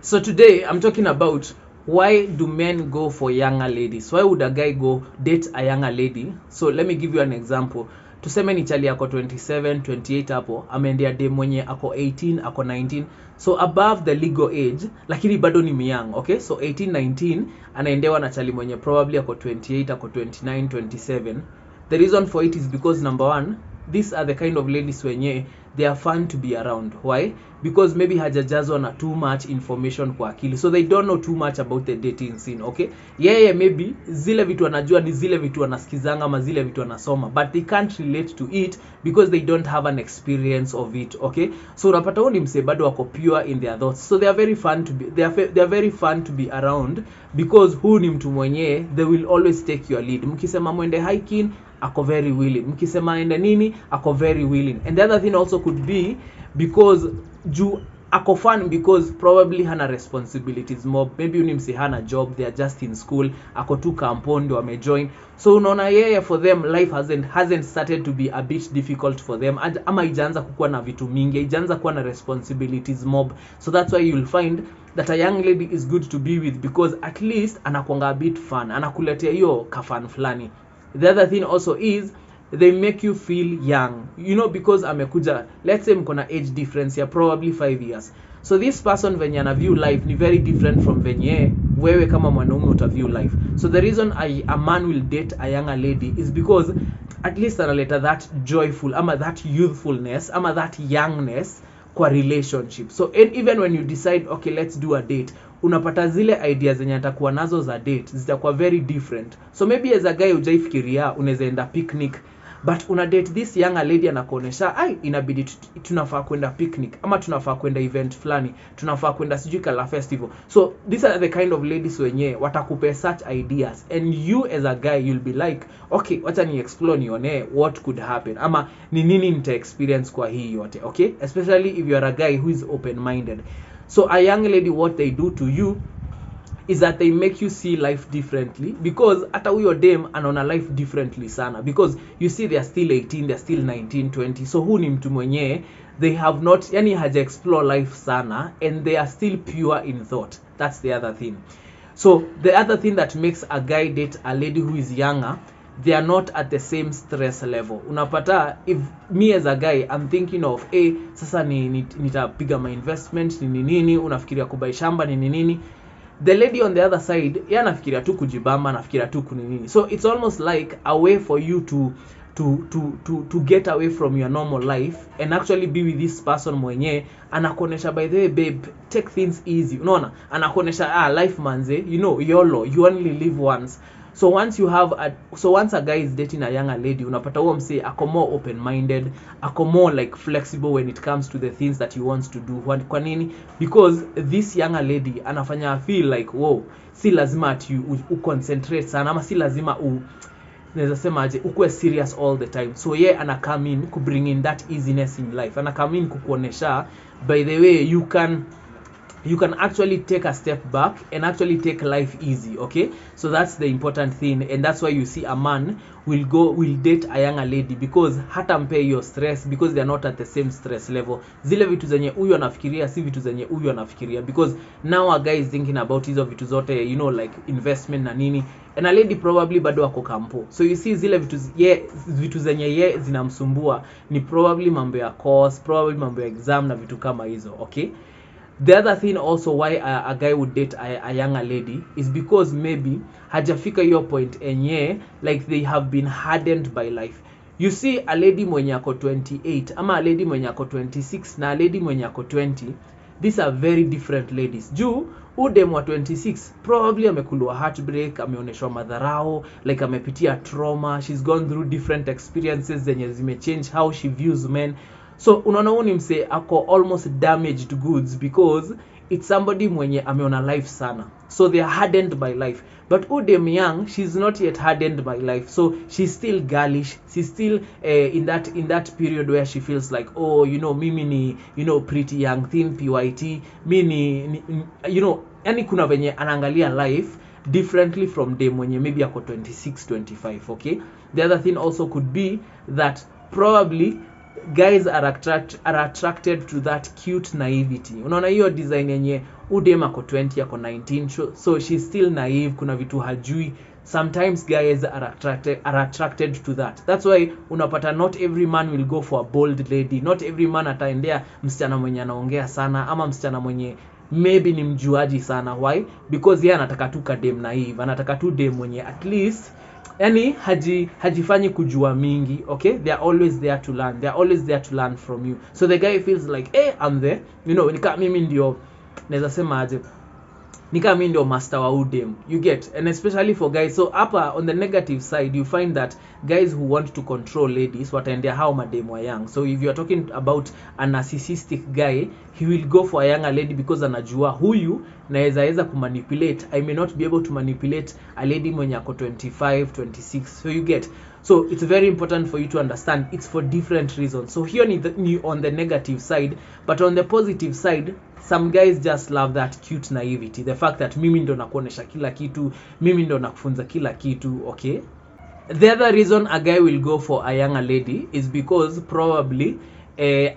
So today I'm talking about why do men go for younger ladies. Why would a guy go date a younger lady? So let me give you an example. Tuseme ni chali ako 27, 28 hapo, ameendea dem mwenye ako 18, ako 19. So above the legal age, lakini bado ni myang, okay? So 18, 19, anaendewa na chali mwenye probably ako 28, ako 29, 27. The reason for it is because number one, these are the kind of ladies wenye they are fun to be around. Why? Because maybe hajajazwa na too much information kwa akili, so they don't know too much about the dating scene, okay? Yeah, maybe zile vitu anajua ni zile vitu anasikizanga ama zile vitu anasoma, but they can't relate to it because they don't have an experience of it, okay? So unapata huyu ni mse bado wako pure in their thoughts, so they are very fun to be they are very fun to be around because huyu ni mtu mwenye they will always take your lead. Mkisema mwende hiking, ako very willing. Mkisema ende nini, ako very willing. And the other thing also could be because juu ako fun because probably hana responsibilities more. Maybe unimsi hana job, they are just in school, ako tu kampon ndio wamejoin. So unaona yeye for them life hasn't started to be a bit difficult for them. Ama ijaanza kukuwa na vitu mingi, ijaanza kuwa na responsibilities mob. So that's why you'll find that a young lady is good to be with because at least anakuanga a bit fun, anakuletea hiyo kafan flani. The other thing also is they make you feel young, you know, because amekuja, let's say mkona age difference ya probably 5 years. So this person venye ana view life ni very different from venye wewe kama mwanaume uta view life. So the reason a man will date a younger lady is because at least analeta that joyful ama that youthfulness ama that youngness kwa relationship. So even when you decide okay, let's do a date, unapata zile ideas zenye atakuwa nazo za date zitakuwa very different. So maybe as a guy ujaifikiria unaweza enda picnic, but una date this younger lady anakuonesha ai inabidi tunafaa kwenda picnic ama tunafaa kwenda event flani, tunafaa kwenda sijui kala festival. So these are the kind of ladies wenye watakupe such ideas and you as a guy you'll be like okay, wacha ni explore nione what could happen ama ni nini nita experience kwa hii yote, okay? Especially if you are a guy who is open minded. So a young lady, what they do to you is that they make you see life differently because hata huyo dem anaona life differently sana because you see they are still 18, they are still 19, 20. So huu ni mtu mwenye they have not, yani haja explore life sana and they are still pure in thought. That's the other thing. So the other thing that makes a guy date a lady who is younger, they are not at the same stress level. Unapata if me as a guy I'm thinking of sasa nitapiga my investment nini, unafikiria kubai shamba nini, the lady on the other side anafikiria tu kujibamba, anafikiria tu kunini. So it's almost like a way for you to get away from your normal life and actually be with this person mwenye anakuonesha by the way babe, take things easy. Unaona, anakuonesha life manze, you know, YOLO, you only live once. So once a guy is dating a younger lady, unapata huo mse ako more open minded, ako more like flexible when it comes to the things that he wants to do. Kwa nini? Because this younger lady anafanya feel like wow, si lazima ati concentrate sana ama si lazima naweza sema aje ukue serious all the time. So ana come in ku bring in that easiness in life, ana come in kukuonesha by the way you can actually take a step back and actually take life easy, okay? So that's the important thing, and that's why you see a man will date a younger lady because hata mpe hiyo stress because they are not at the same stress level. Zile vitu zenye huyu anafikiria si vitu zenye huyu anafikiria because now a guy is thinking about hizo vitu zote, you know, like investment na nini, and a lady probably bado ako kampo. So you see zile vitu zenye zinamsumbua ni probably mambo ya course, probably mambo ya exam na vitu kama hizo, okay? The other thing also why a guy would date a younger lady is because maybe hajafika your point enye like they have been hardened by life. You see a lady mwenye ako 28 ama a lady mwenye ako 26 na a lady mwenye ako 20, these are very different ladies. Juu udem wa 26 probably amekulwa heartbreak, ameoneshwa madharao, like amepitia trauma, she's gone through different experiences zenye zimechange how she views men. So unaona huyu ni mse ako almost damaged goods because it's somebody mwenye ameona life sana, so they are hardened by life. But udem young, she's not yet hardened by life, so she's still girlish, she's still in that period where she feels like oh, you know, mimi ni, you know, pretty young thin pyt, mimi ni you know, yani kuna venye anaangalia life differently from dem mwenye maybe ako 26 25, okay? The other thing also could be that probably guys are attracted to that cute naivety. Unaona hiyo design yenye udem ako 20 ako 19, so she's still naive, kuna vitu hajui. Sometimes guys are attracted to that. That's why unapata not every man will go for a bold lady, not every man ataendea msichana mwenye anaongea sana ama msichana mwenye maybe ni mjuaji sana. Why? Because yeye anataka tu kadem naive, anataka tu dem mwenye at least yani hajifanyi kujua mingi. Okay, they are always there to learn, they are always there to learn from you. So the guy feels like I'm there, nika mimi ndio naweza sema aje, nika mimi ndio master wa udem, you get. And especially for guys, so hapa on the negative side you find that guys who want to control ladies wataendea how madem wa young. So if you are talking about a narcissistic guy, he will go for a younger lady because anajua huyu naweza kumanipulate. I may not be able to manipulate a lady mwenye ako 25 26. So you get. So it's very important for you to understand it's for different reasons. So here ni on the negative side, but on the positive side, some guys just love that cute naivety, the fact that mimi ndo nakuonesha kila kitu, mimi ndo nakufunza kila kitu. Okay, the other reason a guy will go for a younger lady is because probably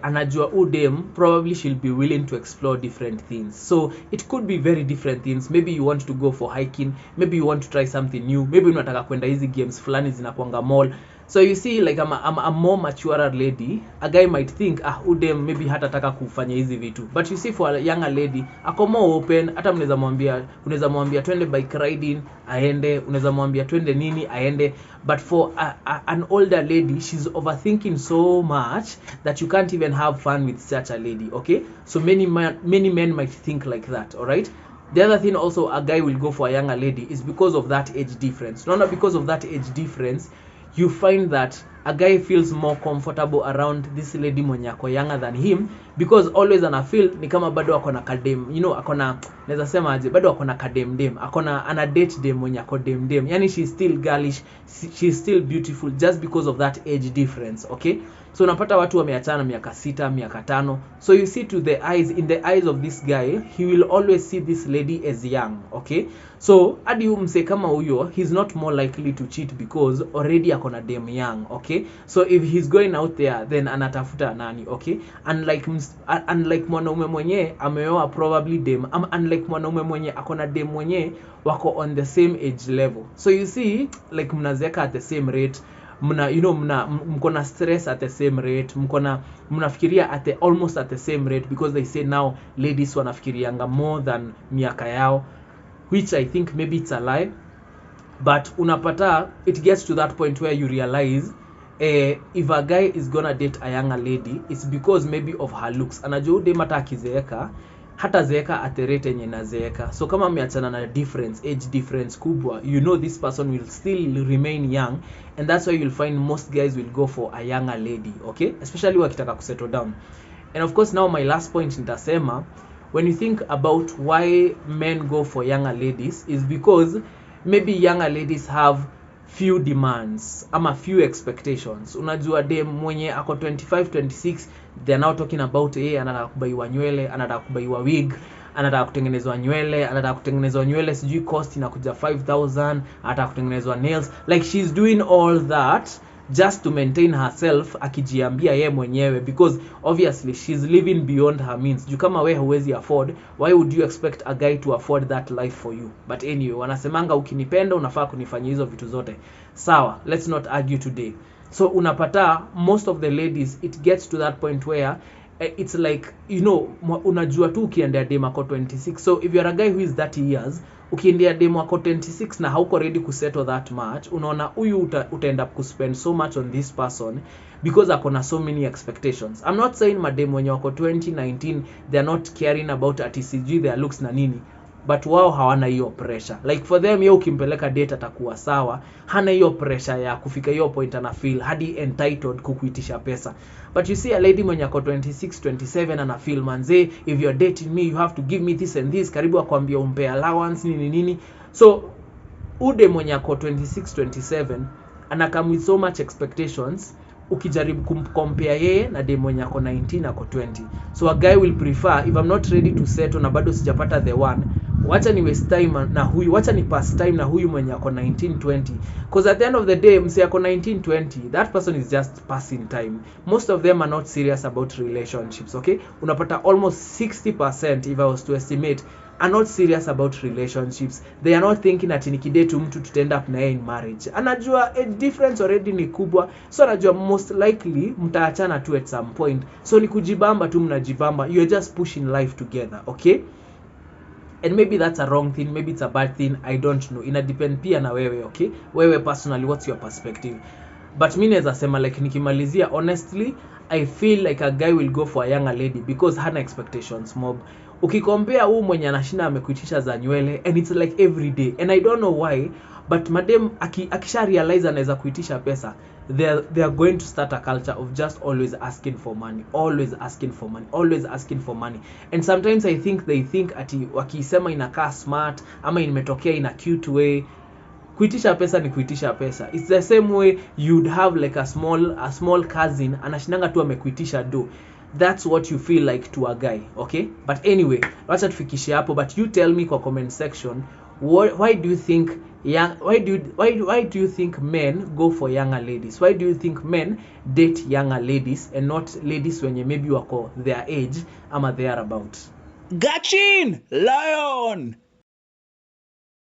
anajua udem, probably she'll be willing to explore different things. So it could be very different things. Maybe you want to go for hiking, maybe you want to try something new, maybe unataka kwenda hizi games fulani zinakuanga mall. So you see, like I'm a more mature lady, a guy might think udem maybe hatataka kufanya hizi vitu, but you see for a younger lady ako more open. Hata unaweza mwambia twende bike riding aende, unaweza mwambia twende nini aende. But for an older lady, she's overthinking so much that you can't even have fun with such a lady. Okay, so many men might think like that. All right. The other thing also a guy will go for a younger lady is because of that age difference. Not because of that age difference, you find that a guy feels more comfortable around this lady mwenye ako younger than him, because always ana feel ni kama bado ako na kadem, akona, naweza sema aje, bado ako na kadem dem, ana date dem mwenye ako dem, yani she's still girlish, she's still beautiful just because of that age difference. Okay, so unapata watu wameachana miaka 6 miaka 5. So you see, in the eyes of this guy, he will always see this lady as young. Okay, so hadi umse kama huyo, he's not more likely to cheat because already akona dem young. Okay, so if he's going out there, then anatafuta nani? Okay, unlike mwanaume mwenye ameoa probably dem, unlike mwanaume mwenye akona dem mwenye wako on the same age level. So you see, like mnazeka at the same rate, mko na stress at the same rate, mnafikiria almost at the same rate, because they say now ladies wanafikirianga more than miaka yao, which I think maybe it's a lie. But unapata it gets to that point where you realize if a guy is gonna date a younger lady, it's because maybe of her looks. Anajua dem hata akizeeka hata zeeka at the rate yenye nazeeka. So kama mmeachana na age difference kubwa, this person will still remain young, and that's why you'll find most guys will go for a younger lady. Okay, especially wakitaka kusettle down. And of course, now my last point nitasema, when you think about why men go for younger ladies, is because maybe younger ladies have few demands ama few expectations. Unajua dem mwenye ako 25 26, they're now talking about anataka kubaiwa nywele, anataka kubaiwa wig, anataka kutengenezwa nywele, sijui cost inakuja 5000, anataka kutengenezwa nails. Like she's doing all that just to maintain herself, akijiambia ye mwenyewe, because obviously she's living beyond her means. Juu kama wewe huwezi afford, why would you expect a guy to afford that life for you? But anyway, wanasemanga ukinipenda unafaa kunifanyia hizo vitu zote. Sawa, let's not argue today. So unapata most of the ladies, it gets to that point where it's like, unajua tu ukiendea dem ako 26. So if you're a guy who is 30 years, ukiendea dem ako 26 na hauko ready to settle that much, unaona huyu utaenda kuspend so much on this person because akona so many expectations. I'm not saying madem wenye wako 2019 they're not caring about ATCG, their looks na nini, but wao hawana hiyo pressure. Like for them, yeye ukimpeleka date atakuwa sawa, hana hiyo pressure ya kufika hiyo point ana feel hadi entitled kukuitisha pesa. But you see a lady mwenye ako 26 27 ana feel, manze, if you're dating me you have to give me this and this, karibu akwambia umpe allowance nini. So ude mwenye ako 26 27 ana come with so much expectations, ukijaribu compare yeye na dem mwenye ako 19 ako 20. So a guy will prefer, if I'm not ready to settle na bado sijapata the one, wacha ni waste time na huyu, wacha ni pass time na huyu mwenye ako 19-20, because at the end of the day mse ako 19-20, that person is just passing time. Most of them are not serious about relationships, okay? Unapata almost 60%, if I was to estimate, are not serious about relationships. They are not thinking ati nikidate mtu tutaenda up na yeye in marriage. Anajua a difference already ni kubwa, so anajua most likely mtaachana tu at some point, so ni kujibamba tu, mnajibamba, you are just pushing life together, okay? And maybe that's a wrong thing, maybe it's a bad thing, I don't know, ina depend pia na wewe, okay? Wewe personally, what's your perspective? But mimi naweza sema like nikimalizia, honestly I feel like a guy will go for a younger lady because hana expectations mob. Ukikompea huu mwenye anashinda amekuitisha za nywele and it's like every day, and I don't know why, but madam akisha realize anaweza kuitisha pesa, they are going to start a culture of just always asking for money, always asking for money, always asking for money. And sometimes I think they think ati wakisema inakaa smart ama imetokea in a cute way. Kuitisha pesa ni kuitisha pesa. It's the same way you'd have like a small cousin anashinanga tu amekuitisha do. That's what you feel like to a guy, okay? But anyway, wacha tufikishe hapo, but you tell me kwa comment section, why do you think why do you think men go for younger ladies? Why do you think men date younger ladies and not ladies wenye maybe wako their age ama thereabout? Gachin Lion.